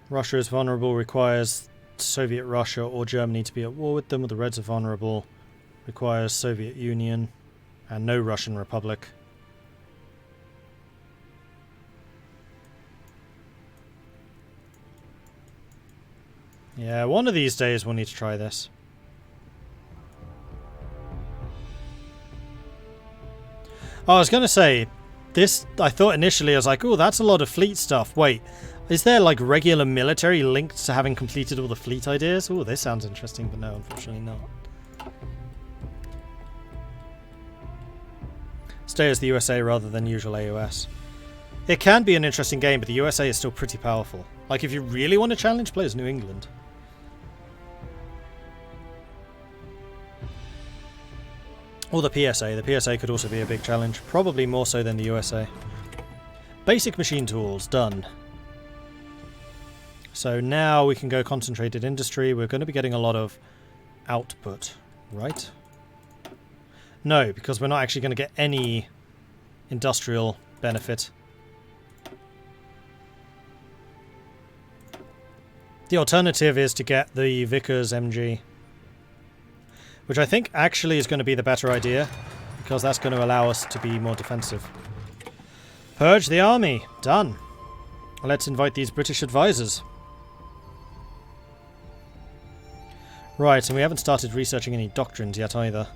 Russia is vulnerable requires Soviet Russia or Germany to be at war with them, or the Reds are vulnerable requires Soviet Union and no Russian Republic. Yeah, one of these days we'll need to try this. Oh, I was going to say, this, I thought initially, I was like, oh, that's a lot of fleet stuff. Wait, is there like regular military linked to having completed all the fleet ideas? Oh, this sounds interesting, but no, unfortunately not. Stay as the USA rather than usual AOS. It can be an interesting game, but the USA is still pretty powerful. Like, if you really want to challenge, play as New England. Or the PSA. The PSA could also be a big challenge. Probably more so than the USA. Basic machine tools, done. So now we can go concentrated industry. We're going to be getting a lot of output, right? No, because we're not actually going to get any industrial benefit. The alternative is to get the Vickers MG. Which I think actually is going to be the better idea, because that's going to allow us to be more defensive. Purge the army. Done. Let's invite these British advisors. Right, and we haven't started researching any doctrines yet either.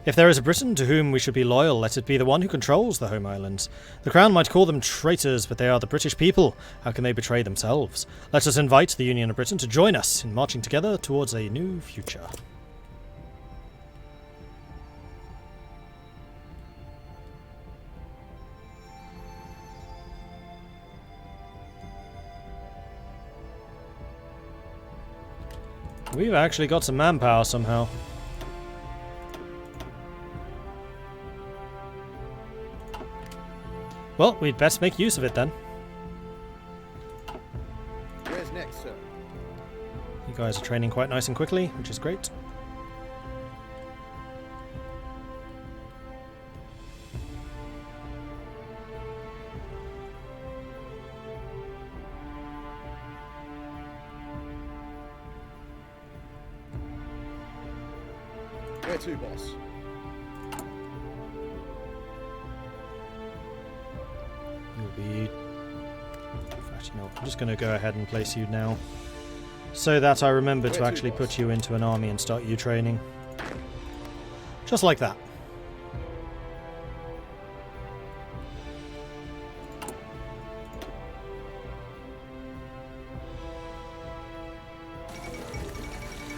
If there is a Briton to whom we should be loyal, let it be the one who controls the home islands. The Crown might call them traitors, but they are the British people. How can they betray themselves? Let us invite the Union of Britain to join us in marching together towards a new future. We've actually got some manpower somehow. Well, we'd best make use of it then. Where's next, sir? You guys are training quite nice and quickly, which is great. Where to, boss? You'll be... Actually, no, I'm just going to go ahead and place you now. So that I remember to actually put you into an army and start you training. Just like that.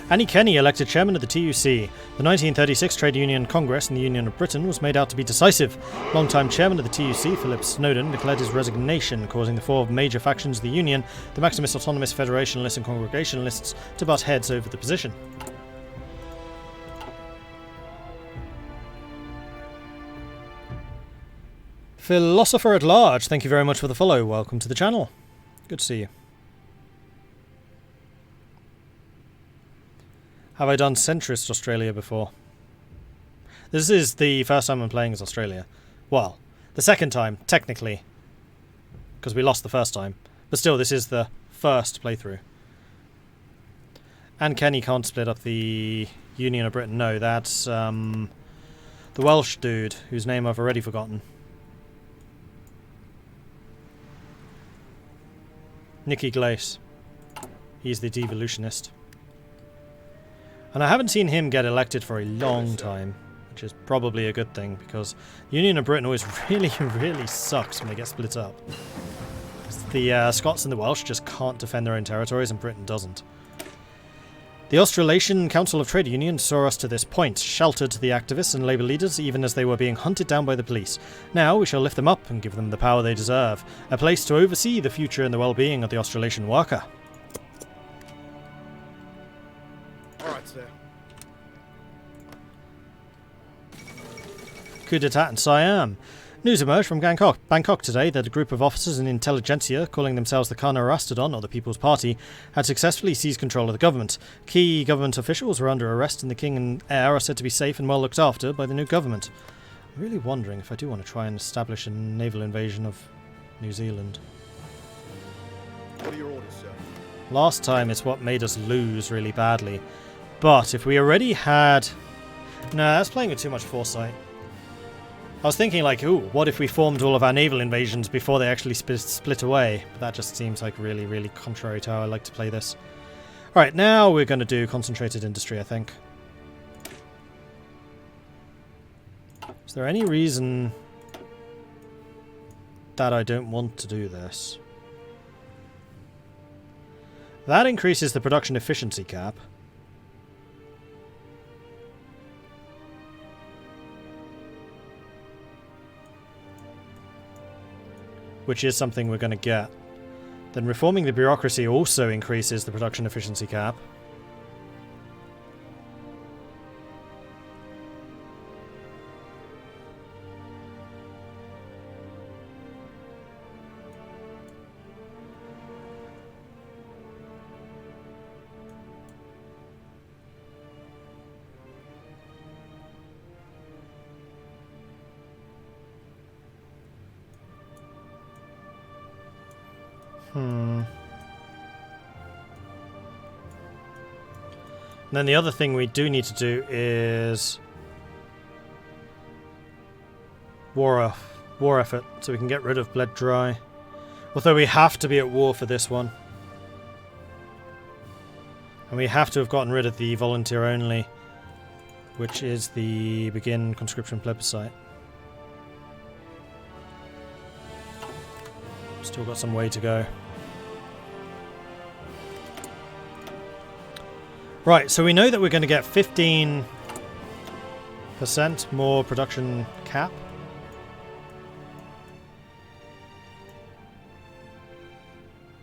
Annie Kenny elected chairman of the TUC. The 1936 Trade Union Congress in the Union of Britain was made out to be decisive. Longtime chairman of the TUC, Philip Snowden, declared his resignation, causing the four major factions of the Union, the Maximus Autonomous Federationalists and Congregationalists, to butt heads over the position. Philosopher at Large, thank you very much for the follow. Welcome to the channel. Good to see you. Have I done centrist Australia before? This is the first time I'm playing as Australia. Well, the second time, technically. Because we lost the first time. But still, this is the first playthrough. And Kenny can't split up the Union of Britain. No, that's the Welsh dude, whose name I've already forgotten. Nicky Glace. He's the devolutionist. And I haven't seen him get elected for a long time, which is probably a good thing, because the Union of Britain always really sucks when they get split up. The Scots and the Welsh just can't defend their own territories, and Britain doesn't. The Australasian Council of Trade Unions saw us to this point, sheltered the activists and labour leaders even as they were being hunted down by the police. Now we shall lift them up and give them the power they deserve, a place to oversee the future and the well-being of the Australasian worker. Alright, sir. Coup d'etat in Siam. News emerged from Bangkok today that a group of officers and intelligentsia, calling themselves the Kaiserreich, or the People's Party, had successfully seized control of the government. Key government officials were under arrest, and the king and heir are said to be safe and well looked after by the new government. I'm really wondering if I do want to try and establish a naval invasion of New Zealand. What are your orders, sir? Last time it's what made us lose really badly. But if we already had... No, that's playing with too much foresight. I was thinking like, ooh, what if we formed all of our naval invasions before they actually split away? But that just seems like really, really contrary to how I like to play this. Alright, now we're going to do concentrated industry, I think. Is there any reason that I don't want to do this? That increases the production efficiency cap. Which is something we're going to get. Then reforming the bureaucracy also increases the production efficiency cap. And then the other thing we do need to do is war effort, so we can get rid of bled dry. Although we have to be at war for this one. And we have to have gotten rid of the volunteer only, which is the begin conscription plebiscite. Still got some way to go. Right, so we know that we're going to get 15% more production cap.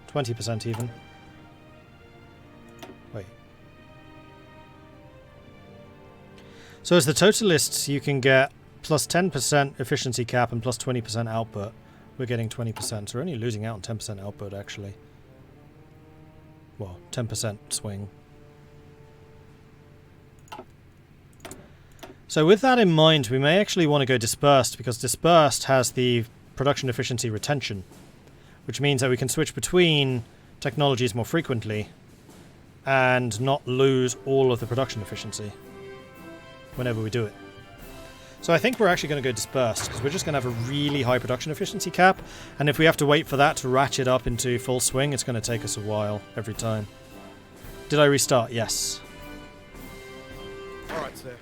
%20 even. Wait. So as the totalists, you can get plus 10% efficiency cap and plus 20% output. We're getting 20%, so we're only losing out on 10% output, actually. Well, 10% swing. So with that in mind, we may actually want to go dispersed, because dispersed has the production efficiency retention, which means that we can switch between technologies more frequently and not lose all of the production efficiency whenever we do it. So I think we're actually going to go dispersed, because we're just going to have a really high production efficiency cap, and if we have to wait for that to ratchet up into full swing, it's going to take us a while every time. Did I restart? Yes. Alright, sir.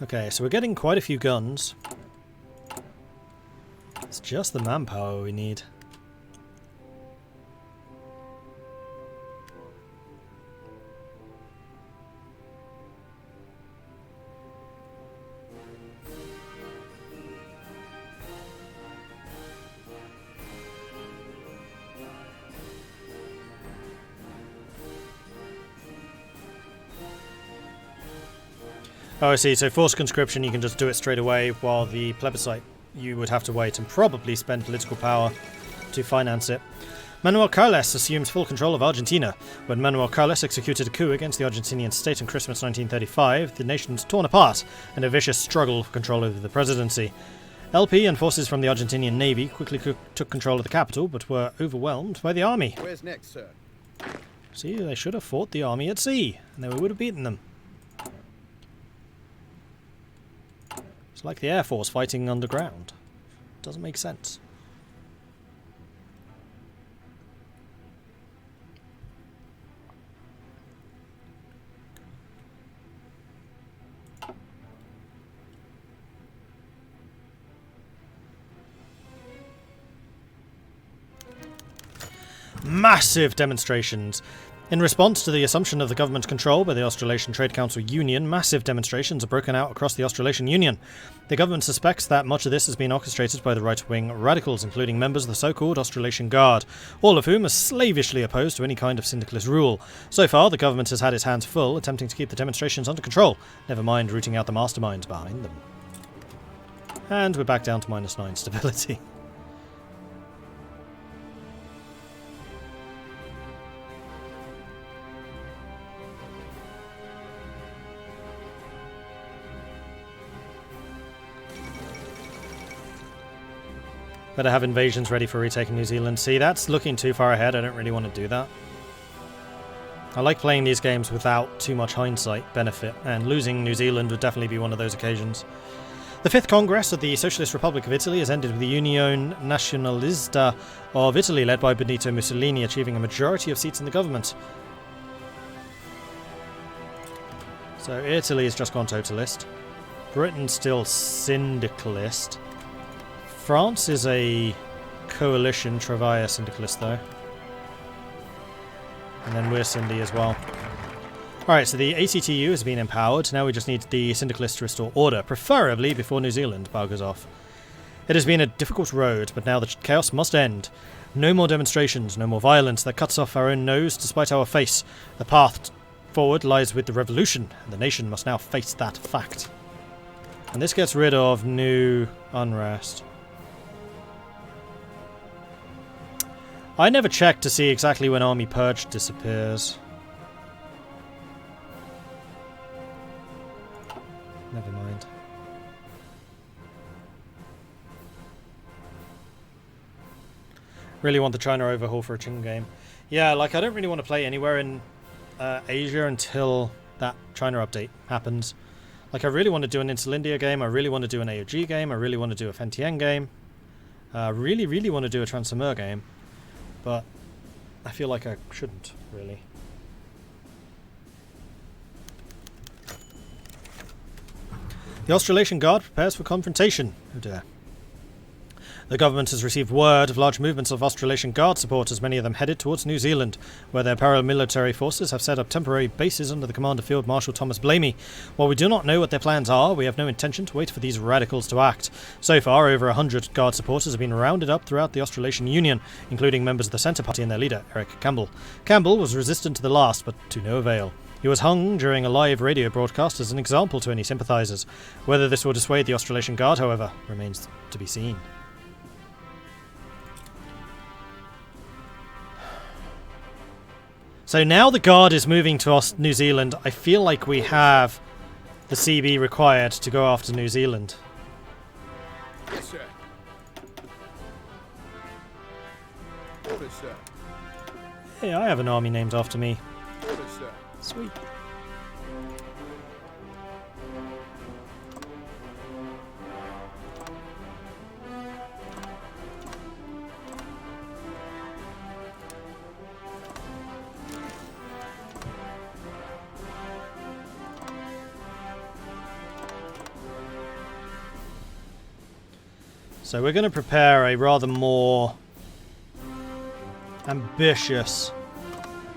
Okay, so we're getting quite a few guns. It's just the manpower we need. Oh, I see. So forced conscription, you can just do it straight away, while the plebiscite, you would have to wait and probably spend political power to finance it. Manuel Carles assumes full control of Argentina. When Manuel Carles executed a coup against the Argentinian state in Christmas 1935, the nation was torn apart in a vicious struggle for control over the presidency. LP and forces from the Argentinian Navy quickly took control of the capital, but were overwhelmed by the army. Where's next, sir? See, they should have fought the army at sea, and then we would have beaten them. It's like the Air Force fighting underground. Doesn't make sense. Massive demonstrations. In response to the assumption of the government's control by the Australasian Trade Council Union, massive demonstrations are broken out across the Australasian Union. The government suspects that much of this has been orchestrated by the right-wing radicals, including members of the so-called Australasian Guard, all of whom are slavishly opposed to any kind of syndicalist rule. So far, the government has had its hands full attempting to keep the demonstrations under control, never mind rooting out the masterminds behind them. And we're back down to -9 stability. Better have invasions ready for retaking New Zealand. See, that's looking too far ahead. I don't really want to do that. I like playing these games without too much hindsight benefit, and losing New Zealand would definitely be one of those occasions. The 5th Congress of the Socialist Republic of Italy has ended with the Unione Nazionalista of Italy, led by Benito Mussolini, achieving a majority of seats in the government. So Italy has just gone totalist. Britain's still syndicalist. France is a coalition Travailla syndicalist, though. And then we're Cindy as well. Alright, so the ACTU has been empowered. Now we just need the syndicalists to restore order, preferably before New Zealand goes off. It has been a difficult road, but now the chaos must end. No more demonstrations, no more violence that cuts off our own nose despite our face. The path forward lies with the revolution, and the nation must now face that fact. And this gets rid of new unrest. I never checked to see exactly when Army Purge disappears. Never mind. Really want the China overhaul for a Qing game. Yeah, like I don't really want to play anywhere in Asia until that China update happens. Like I really want to do an Interlindia game, I really want to do an AOG game, I really want to do a Fentian game. Really want to do a Transamur game. But I feel like I shouldn't, really. The Australasian Guard prepares for confrontation. Oh dear. The government has received word of large movements of Australasian Guard supporters, many of them headed towards New Zealand, where their paramilitary forces have set up temporary bases under the command of Field Marshal Thomas Blamey. While we do not know what their plans are, we have no intention to wait for these radicals to act. So far, over 100 Guard supporters have been rounded up throughout the Australasian Union, including members of the Centre Party and their leader, Eric Campbell. Campbell was resistant to the last, but to no avail. He was hung during a live radio broadcast as an example to any sympathisers. Whether this will dissuade the Australasian Guard, however, remains to be seen. So now the Guard is moving to New Zealand. I feel like we have the CB required to go after New Zealand. Yes, sir. Orders, sir. Hey, I have an army named after me. Orders, sir. Sweet. So we're going to prepare a rather more ambitious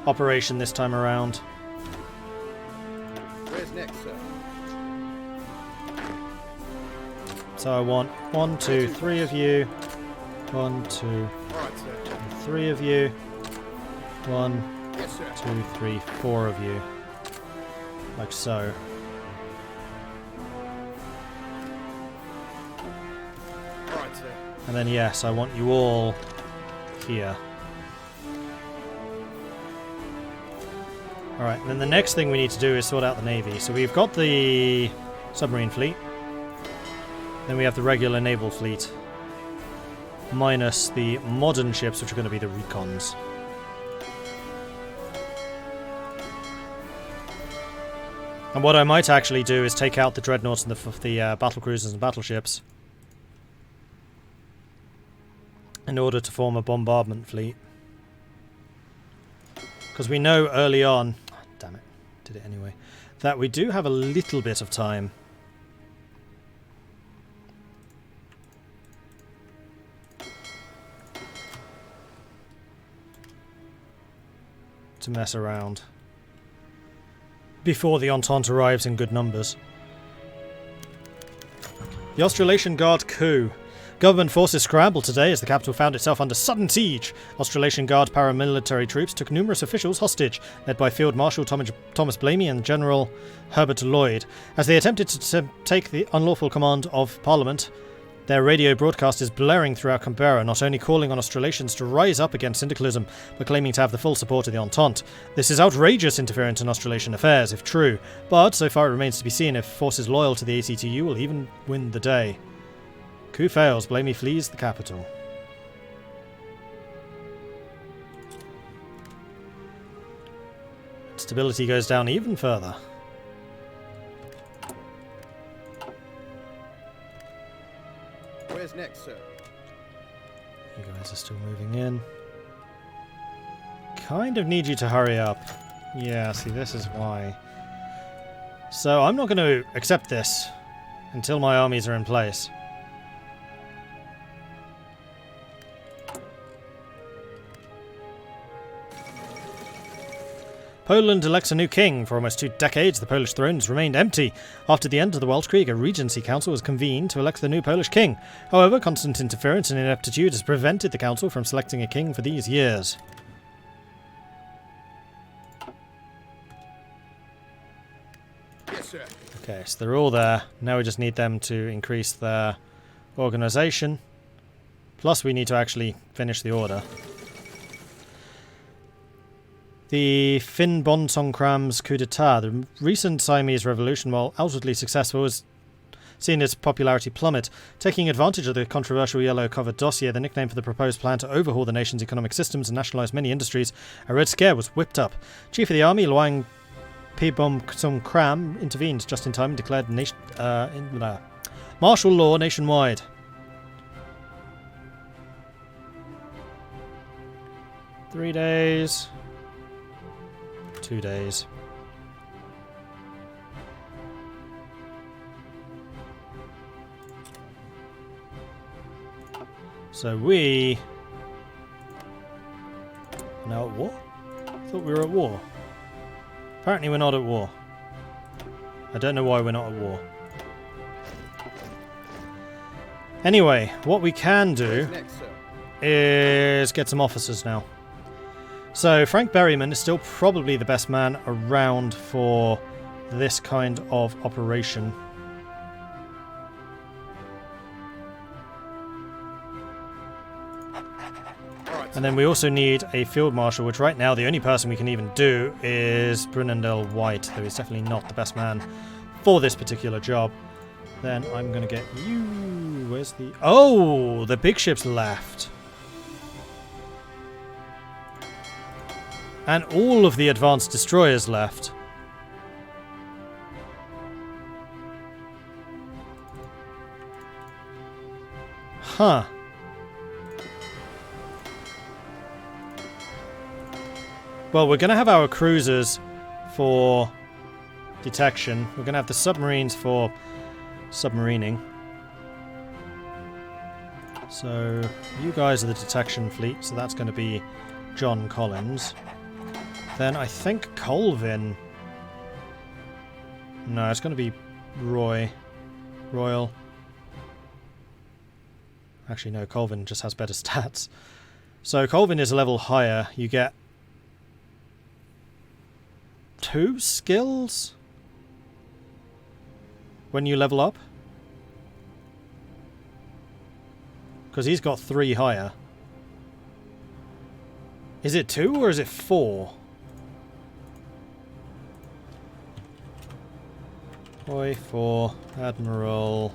operation this time around. Where's next, sir? So I want 1, 2, 3 of you. 1, 2, Alright, sir. 3 of you. 1, Yes, sir. 2, 3, 4 of you. Like so. Alright, sir. And then yes, I want you all here. Alright, and then the next thing we need to do is sort out the Navy. So we've got the submarine fleet. Then we have the regular naval fleet. Minus the modern ships, which are going to be the recons. And what I might actually do is take out the dreadnoughts and the battle cruisers and battleships in order to form a bombardment fleet. Because we know early on, damn it, did it anyway, that we do have a little bit of time to mess around before the Entente arrives in good numbers. The Australasian Guard coup. Government forces scrambled today as the capital found itself under sudden siege. Australasian Guard paramilitary troops took numerous officials hostage, led by Field Marshal Thomas Blamey and General Herbert Lloyd. As they attempted to take the unlawful command of Parliament, their radio broadcast is blaring throughout Canberra, not only calling on Australasians to rise up against syndicalism, but claiming to have the full support of the Entente. This is outrageous interference in Australasian affairs, if true, but so far it remains to be seen if forces loyal to the ACTU will even win the day. Coup fails, Blamey flees the capital. stability goes down even further. Where's next, sir? You guys are still moving in. Kind of need you to hurry up. Yeah, see, this is why. So I'm not going to accept this until my armies are in place. Poland elects a new king. For almost 2 decades, the Polish throne has remained empty. After the end of the Weltkrieg, a regency council was convened to elect the new Polish king. However, constant interference and ineptitude has prevented the council from selecting a king for these years. Yes, sir. Okay, so they're all there. Now we just need them to increase their organisation. Plus we need to actually finish the order. The Finn Bonsonkram's coup d'etat, the recent Siamese revolution, while outwardly successful, has seen its popularity plummet. Taking advantage of the controversial yellow-covered dossier, the nickname for the proposed plan to overhaul the nation's economic systems and nationalise many industries, a Red Scare was whipped up. Chief of the army, Luang Pibomsonkram, intervened just in time and declared martial law nationwide. Three days. 2 days. So we are now at war? I thought we were at war. Apparently we're not at war. I don't know why we're not at war. Anyway, what we can do is get some officers now. So Frank Berryman is still probably the best man around for this kind of operation. And then we also need a field marshal, which right now the only person we can even do is Brunendel White, though he's definitely not the best man for this particular job. Then I'm going to get you... Where's the... Oh! The big ship's left. And all of the advanced destroyers left. Huh. Well, we're going to have our cruisers for detection. We're going to have the submarines for submarining. So, you guys are the detection fleet, so that's going to be John Collins. Then I think Colvin... No, it's going to be Royal. Actually, no, Colvin just has better stats. So Colvin is a level higher. You get 2 skills when you level up. Because he's got 3 higher. Is it 2 or is it 4? Boy, 4, Admiral,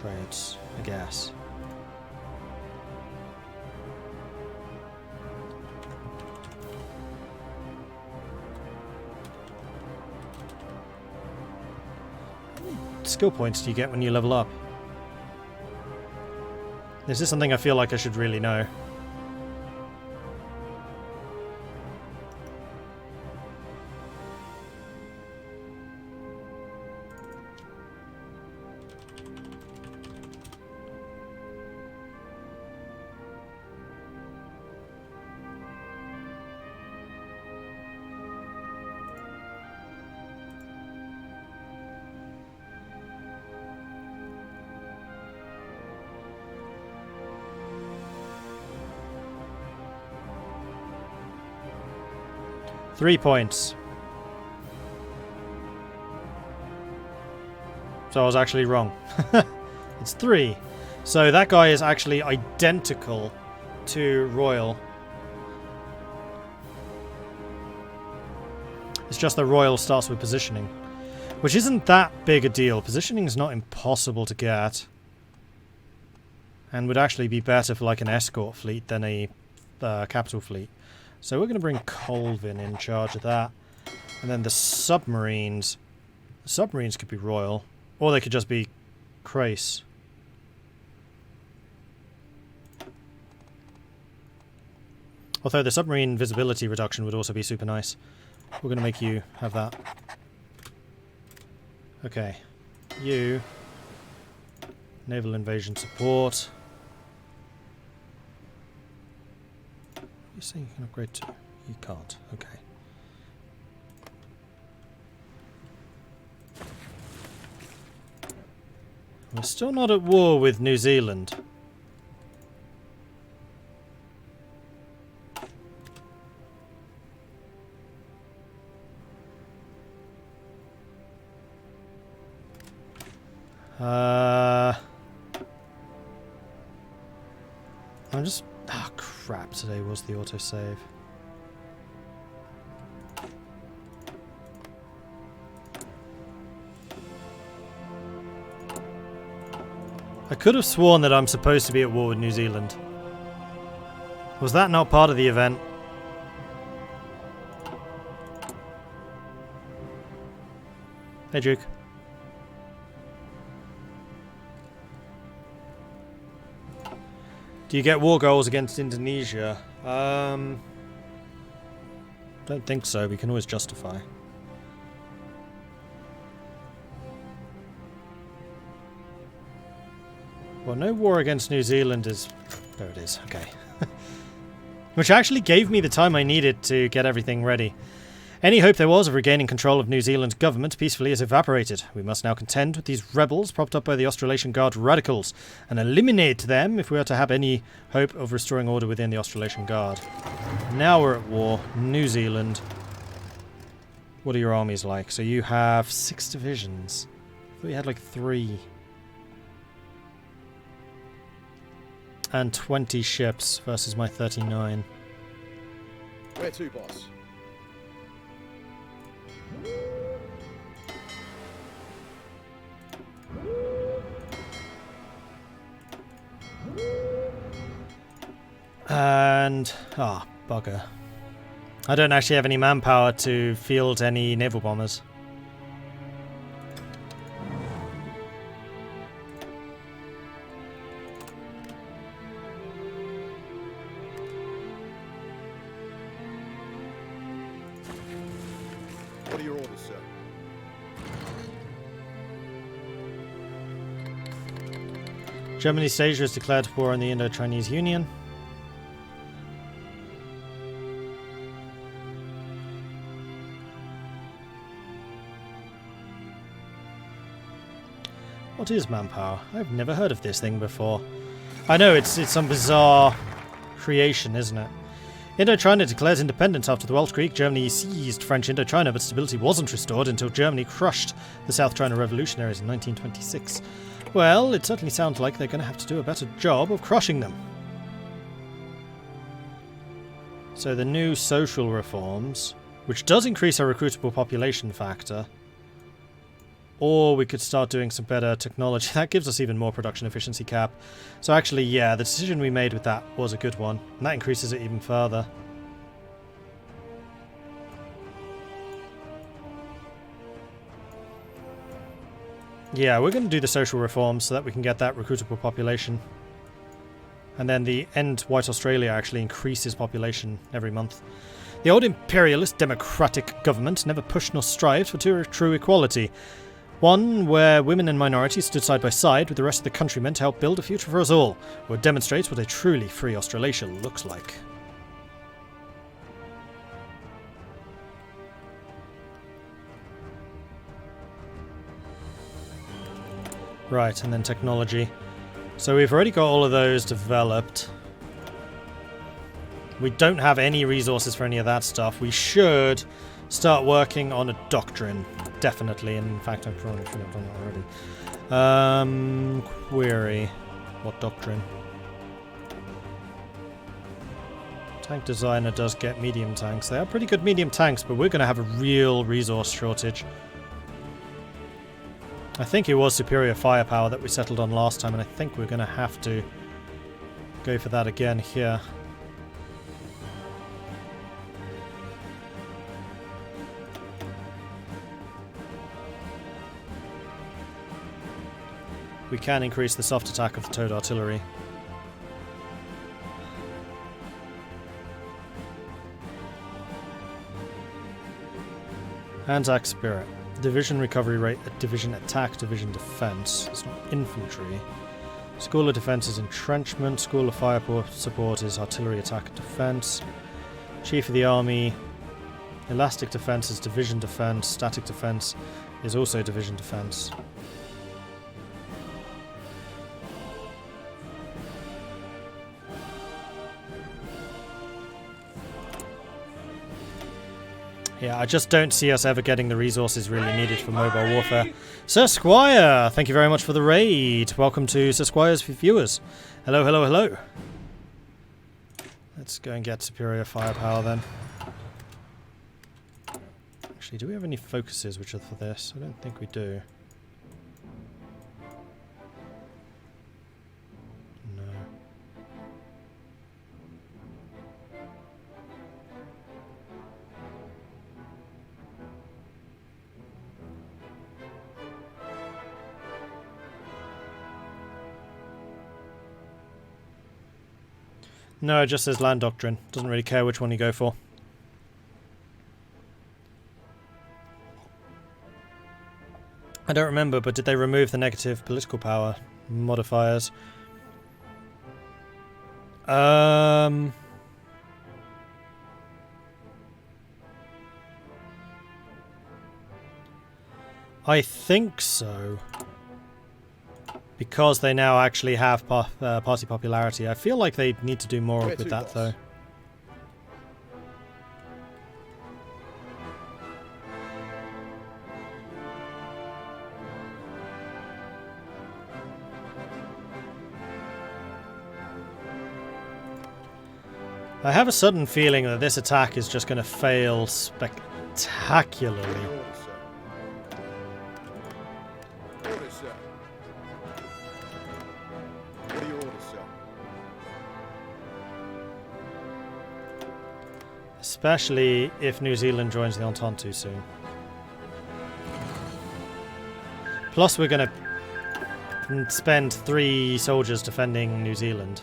trades, I guess. How many skill points do you get when you level up? This is something I feel like I should really know. Three points. So I was actually wrong. It's 3. So that guy is actually identical to Royal. It's just that Royal starts with positioning, which isn't that big a deal. Positioning is not impossible to get, and would actually be better for like an escort fleet than a capital fleet. So we're going to bring Colvin in charge of that. And then the submarines. The submarines could be royal. Or they could just be Crace. Although the submarine visibility reduction would also be super nice. We're going to make you have that. Okay. You. Naval invasion support. You saying you can upgrade to? You can't. Okay. We're still not at war with New Zealand. I'm just... Ah, crap, today was the autosave. I could have sworn that I'm supposed to be at war with New Zealand. Was that not part of the event? Hey, Duke. Do you get war goals against Indonesia? Don't think so. We can always justify. Well, no war against New Zealand is... There it is. Okay. Which actually gave me the time I needed to get everything ready. Any hope there was of regaining control of New Zealand's government peacefully has evaporated. We must now contend with these rebels propped up by the Australasian Guard radicals and eliminate them if we are to have any hope of restoring order within the Australasian Guard. Now we're at war. New Zealand. What are your armies like? So you have 6 divisions. I thought you had like 3. And 20 ships versus my 39. Where to, boss? And... Ah, bugger. I don't actually have any manpower to field any naval bombers. What are your orders, sir? Germany's Asia has declared war on the Indo-Chinese Union. What is manpower? I've never heard of this thing before. I know, it's some bizarre creation, isn't it? Indochina declares independence after the Welsh Creek. Germany seized French Indochina, but stability wasn't restored until Germany crushed the South China Revolutionaries in 1926. Well, it certainly sounds like they're going to have to do a better job of crushing them. So the new social reforms, which does increase our recruitable population factor, or we could start doing some better technology. That gives us even more production efficiency cap. So actually, yeah, the decision we made with that was a good one. And that increases it even further. Yeah, we're going to do the social reforms so that we can get that recruitable population. And then the End White Australia actually increases population every month. The old imperialist democratic government never pushed nor strived for true equality. One where women and minorities stood side by side with the rest of the countrymen to help build a future for us all, or demonstrates what a truly free Australasia looks like. Right, and then technology. So we've already got all of those developed. We don't have any resources for any of that stuff. We should start working on a doctrine. Definitely. In fact, I probably should have done it already. Query. What doctrine? Tank designer does get medium tanks. They are pretty good medium tanks, but we're going to have a real resource shortage. I think it was superior firepower that we settled on last time, and I think we're going to have to go for that again here. we can increase the soft attack of the towed artillery. Anzac Spirit. Division recovery rate at division attack, division defense. It's not infantry. School of defense is entrenchment. School of fire support is artillery attack and defense. Chief of the army. Elastic defense is division defense. Static defense is also division defense. Yeah, I just don't see us ever getting the resources really needed for mobile warfare. Sir Squire, thank you very much for the raid. Welcome to Sir Squire's viewers. Hello, hello, hello. Let's go and get superior firepower then. Actually, do we have any focuses which are for this? I don't think we do. No. No, it just says land doctrine. Doesn't really care which one you go for. I don't remember, but did they remove the negative political power modifiers? I think so. Because they now actually have party popularity. I feel like they need to do more with that, though. I have a sudden feeling that this attack is just going to fail spectacularly. Especially if New Zealand joins the Entente too soon. Plus we're going to spend 3 soldiers defending New Zealand.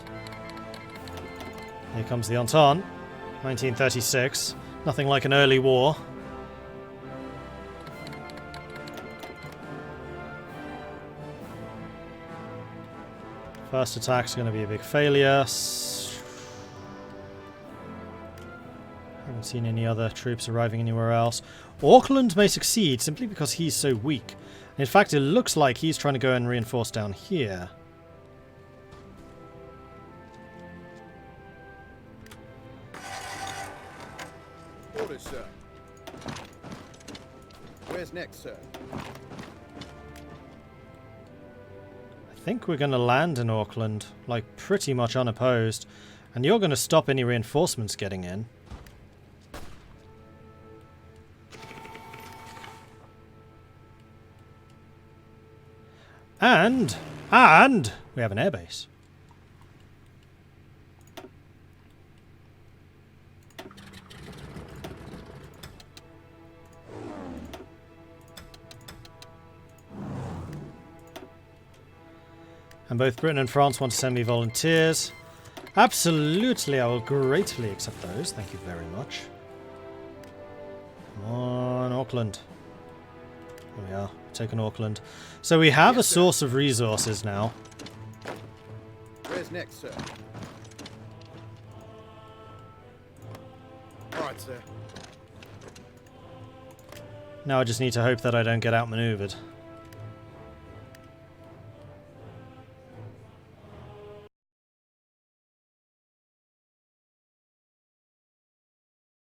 Here comes the Entente. 1936. Nothing like an early war. First attack's going to be a big failure. Haven't seen any other troops arriving anywhere else. Auckland may succeed simply because he's so weak. In fact, it looks like he's trying to go and reinforce down here. Orders, sir. Where's next, sir? I think we're going to land in Auckland, like pretty much unopposed. And you're going to stop any reinforcements getting in. And we have an airbase. And both Britain and France want to send me volunteers. Absolutely, I will gratefully accept those. Thank you very much. Come on, Auckland. Here we are, taking Auckland. So we have a source of resources now. Where's next, sir? Alright, sir. Now I just need to hope that I don't get outmaneuvered.